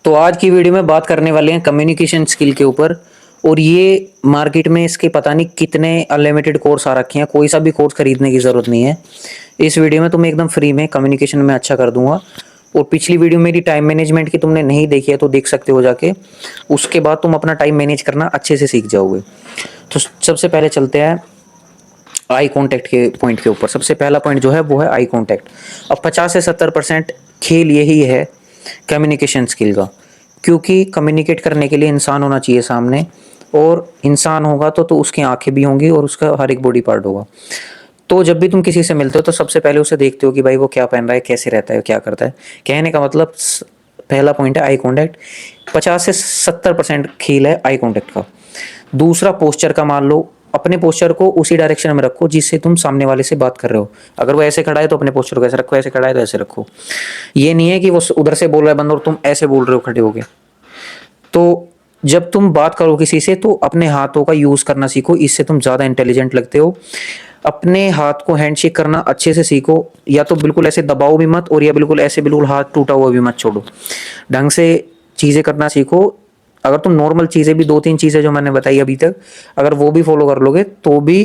तो आज की वीडियो में बात करने वाले हैं कम्युनिकेशन स्किल के ऊपर। और ये मार्केट में इसके पता नहीं कितने अनलिमिटेड कोर्स आ रखे हैं, कोई सा भी कोर्स खरीदने की ज़रूरत नहीं है। इस वीडियो में तुम्हें एकदम फ्री में कम्युनिकेशन में अच्छा कर दूंगा। और पिछली वीडियो मेरी टाइम मैनेजमेंट की तुमने नहीं देखी है तो देख सकते हो जाके, उसके बाद तुम अपना टाइम मैनेज करना अच्छे से सीख जाओगे। तो सबसे पहले चलते हैं आई कांटेक्ट के पॉइंट के ऊपर। सबसे पहला पॉइंट जो है वो है आई कांटेक्ट। अब 50 से 70% खेल यही है कम्युनिकेशन स्किल का, क्योंकि कम्युनिकेट करने के लिए इंसान होना चाहिए सामने, और इंसान होगा तो उसकी आंखें भी होंगी और उसका हर एक बॉडी पार्ट होगा। तो जब भी तुम किसी से मिलते हो तो सबसे पहले उसे देखते हो कि भाई वो क्या पहन रहा है, कैसे रहता है, क्या करता है। कहने का मतलब पहला पॉइंट है आई कांटेक्ट। 50 से 70% खेल है आई कांटेक्ट का। दूसरा पोस्चर का, मान लो अपने पोस्चर को उसी डायरेक्शन में रखो जिससे तुम सामने वाले से बात कर रहे हो। अगर वो ऐसे खड़ा है तो अपने पोस्चर को ऐसे रखो, ऐसे खड़ा है तो ऐसे रखो। ये नहीं है कि वो उधर से बोल रहा है बंदा और तुम ऐसे बोल रहे हो खड़े होके। तो जब तुम बात करो किसी से तो अपने हाथों का यूज करना सीखो, इससे तुम ज्यादा इंटेलिजेंट लगते हो। अपने हाथ को हैंडशेक करना अच्छे से सीखो, या तो बिल्कुल ऐसे दबाओ भी मत, और या बिल्कुल ऐसे बिल्कुल हाथ टूटा हुआ भी मत छोड़ो। ढंग से चीजें करना सीखो। अगर तुम नॉर्मल चीजें भी, दो तीन चीजें जो मैंने बताई अभी तक, अगर वो भी फॉलो कर लोगे तो भी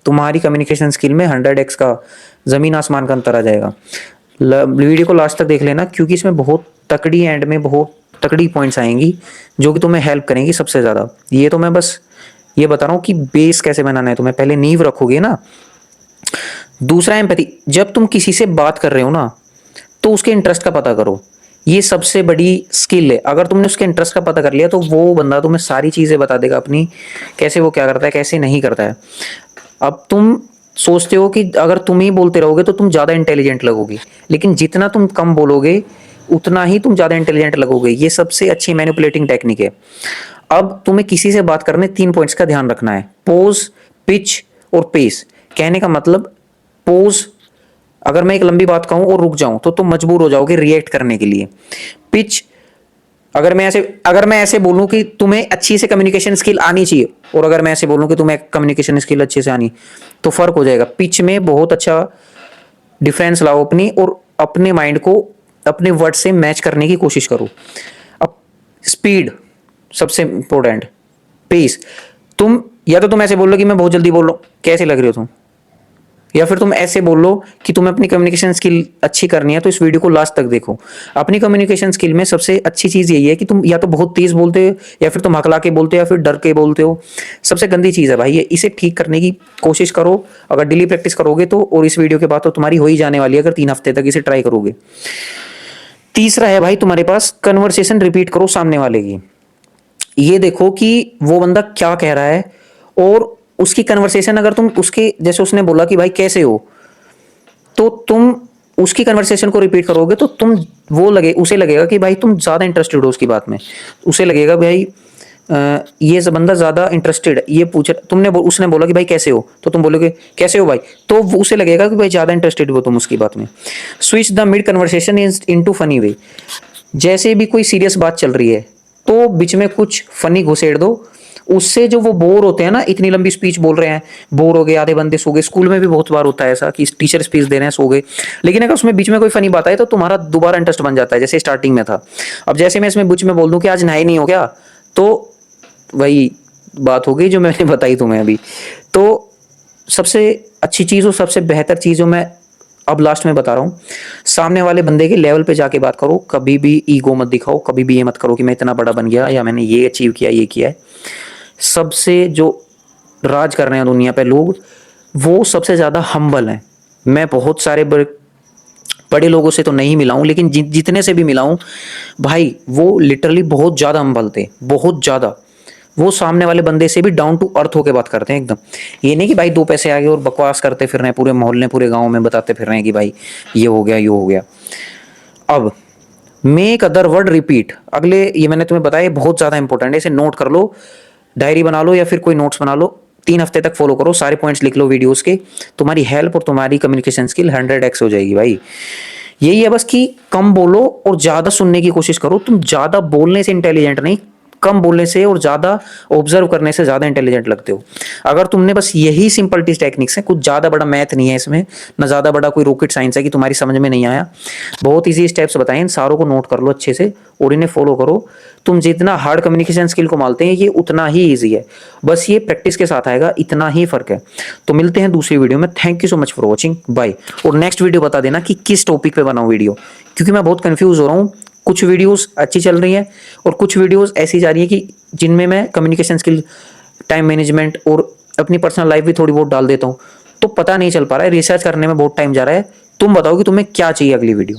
तुम्हारी कम्युनिकेशन स्किल में 100x का, जमीन आसमान का अंतर आ जाएगा। वीडियो को लास्ट तक देख लेना, क्योंकि इसमें बहुत तकड़ी एंड में बहुत तकड़ी पॉइंट्स आएंगी जो कि तुम्हें हेल्प करेंगी सबसे ज्यादा। ये तो मैं बस ये बता रहा हूँ कि बेस कैसे बनाना है, तुम्हें पहले नींव रखोगे ना। दूसरा एम्पैथी। जब तुम किसी से बात कर रहे हो ना तो उसके इंटरेस्ट का पता करो। ये सबसे बड़ी स्किल है। अगर तुमने उसके इंटरेस्ट का पता कर लिया तो वो बंदा तुम्हें सारी चीजें बता देगा अपनी, कैसे वो क्या करता है, कैसे नहीं करता है। अब तुम सोचते हो कि अगर तुम ही बोलते रहोगे तो तुम ज्यादा इंटेलिजेंट लगोगे, लेकिन जितना तुम कम बोलोगे उतना ही तुम ज्यादा इंटेलिजेंट लगोगे। ये सबसे अच्छी मैनिपुलेटिंग टेक्निक है। अब तुम्हें किसी से बात करने 3 पॉइंट्स का ध्यान रखना है: पोज, पिच और पेस। कहने का मतलब, पोज, अगर मैं एक लंबी बात कहूं और रुक जाऊं तो तुम मजबूर हो जाओगे रिएक्ट करने के लिए। पिच, अगर मैं ऐसे बोलूं कि तुम्हें अच्छी से कम्युनिकेशन स्किल आनी चाहिए, और अगर मैं ऐसे बोलूं कि तुम्हें कम्युनिकेशन स्किल अच्छे से आनी, तो फर्क हो जाएगा। पिच में बहुत अच्छा डिफरेंस लाओ अपनी, और अपने माइंड को अपने वर्ड से मैच करने की कोशिश करो। अब स्पीड सबसे इंपॉर्टेंट। पेस, तुम या तो तुम ऐसे बोल लो कि मैं बहुत जल्दी बोल रहा हूं, कैसे लग रहे हो तुम, या फिर तुम ऐसे बोल लो कि तुम्हें अपनी कम्युनिकेशन स्किल अच्छी करनी है तो इस वीडियो को लास्ट तक देखो। अपनी कम्युनिकेशन स्किल में सबसे अच्छी चीज यही है कि तुम या तो बहुत तेज बोलते हो, या फिर तुम हकला के बोलते हो, या फिर डर के बोलते हो। सबसे गंदी चीज है भाई ये, इसे ठीक करने की कोशिश करो। अगर डेली प्रैक्टिस करोगे तो, और इस वीडियो के बाद तो तुम्हारी हो ही जाने वाली है अगर 3 हफ्ते तक इसे ट्राई करोगे। तीसरा है भाई तुम्हारे पास, कन्वर्सेशन रिपीट करो सामने वाले की। ये देखो कि वो बंदा क्या कह रहा है, और उसकी कन्वर्सेशन अगर तुम उसके जैसे, उसने बोला कि भाई कैसे हो, तो तुम उसकी कन्वर्सेशन को रिपीट करोगे तो उसे लगेगा कि भाई तुम ज्यादा इंटरेस्टेड हो उसकी बात में। उसे लगेगा भाई ये बंदा ज्यादा इंटरेस्टेड है, ये पूछ उसने बोला कि भाई कैसे हो, तो तुम बोलोगे कैसे हो भाई, तो उसे लगेगा कि भाई ज्यादा इंटरेस्टेड हो तुम उसकी बात में। Switch the mid conversation into funny way. जैसे भी कोई सीरियस बात चल रही है तो बीच में कुछ फनी घुसेड़ दो, उससे जो वो बोर होते हैं ना, इतनी लंबी स्पीच बोल रहे हैं, बोर हो गए, आधे बंदे सो गए। स्कूल में भी बहुत बार होता है ऐसा कि टीचर स्पीच दे रहे हैं, सो गए। लेकिन अगर उसमें बीच में कोई फनी बात आए तो तुम्हारा दोबारा इंटरेस्ट बन जाता है, जैसे स्टार्टिंग में था। अब जैसे मैं इसमें बीच में बोल दूं कि आज नहाए नहीं हो क्या, तो वही बात हो गई जो मैंने बताई तुम्हें अभी। तो सबसे अच्छी चीज और सबसे बेहतर चीज जो मैं अब लास्ट में बता रहा हूं, सामने वाले बंदे के लेवल पे जाके बात करो। कभी भी ईगो मत दिखाओ, कभी भी ये मत करो कि मैं इतना बड़ा बन गया या मैंने ये अचीव किया, ये किया है। सबसे जो राज कर रहे हैं दुनिया पे लोग, वो सबसे ज्यादा हम्बल हैं। मैं बहुत सारे बड़े लोगों से तो नहीं मिला हूं, लेकिन जितने से भी मिला हूं भाई, वो लिटरली बहुत ज्यादा हम्बल थे, बहुत ज्यादा। वो सामने वाले बंदे से भी डाउन टू अर्थ होके बात करते हैं एकदम। ये नहीं कि भाई 2 पैसे आ गए और बकवास करते फिर रहे हैं, पूरे मोहल्ले पूरे गांव में बताते फिर रहे हैं कि भाई ये हो गया, ये हो गया। अब मेक अदर वर्ड रिपीट। अगले, ये मैंने तुम्हें बताया बहुत ज्यादा इंपॉर्टेंट है, इसे नोट कर लो, डायरी बना लो या फिर कोई नोट्स बना लो। 3 हफ्ते तक फॉलो करो, सारे पॉइंट्स लिख लो वीडियोस के। तुम्हारी हेल्प और तुम्हारी कम्युनिकेशन स्किल 100x हो जाएगी भाई। यही है बस कि कम बोलो और ज्यादा सुनने की कोशिश करो। तुम ज्यादा बोलने से इंटेलिजेंट नहीं, कम बोलने से और ज़्यादा ऑब्जर्व करने से ज़्यादा इंटेलिजेंट लगते हो। अगर तुमने बस यही सिंपल टी टेक्निक्स है, कुछ ज़्यादा बड़ा मैथ नहीं है इसमें, ना ज़्यादा बड़ा कोई रॉकेट साइंस है कि तुम्हारी समझ में नहीं आया। बहुत ईजी स्टेप्स बताए, इन सारों को नोट कर लो अच्छे से और इन्हें फॉलो करो। तुम जितना हार्ड कम्युनिकेशन स्किल को मानते हैं ये उतना ही ईजी है, बस ये प्रैक्टिस के साथ आएगा, इतना ही फर्क है। तो मिलते हैं दूसरी वीडियो में। Thank you so much for watching, bye. और नेक्स्ट वीडियो बता देना कि किस टॉपिक पे बनाऊं वीडियो, क्योंकि मैं बहुत कंफ्यूज हो रहा हूँ। कुछ वीडियोस अच्छी चल रही हैं और कुछ वीडियोस ऐसी जा रही है कि जिनमें मैं कम्युनिकेशन स्किल, टाइम मैनेजमेंट और अपनी पर्सनल लाइफ भी थोड़ी बहुत डाल देता हूँ। तो पता नहीं चल पा रहा है, रिसर्च करने में बहुत टाइम जा रहा है। तुम बताओ कि तुम्हें क्या चाहिए अगली वीडियो।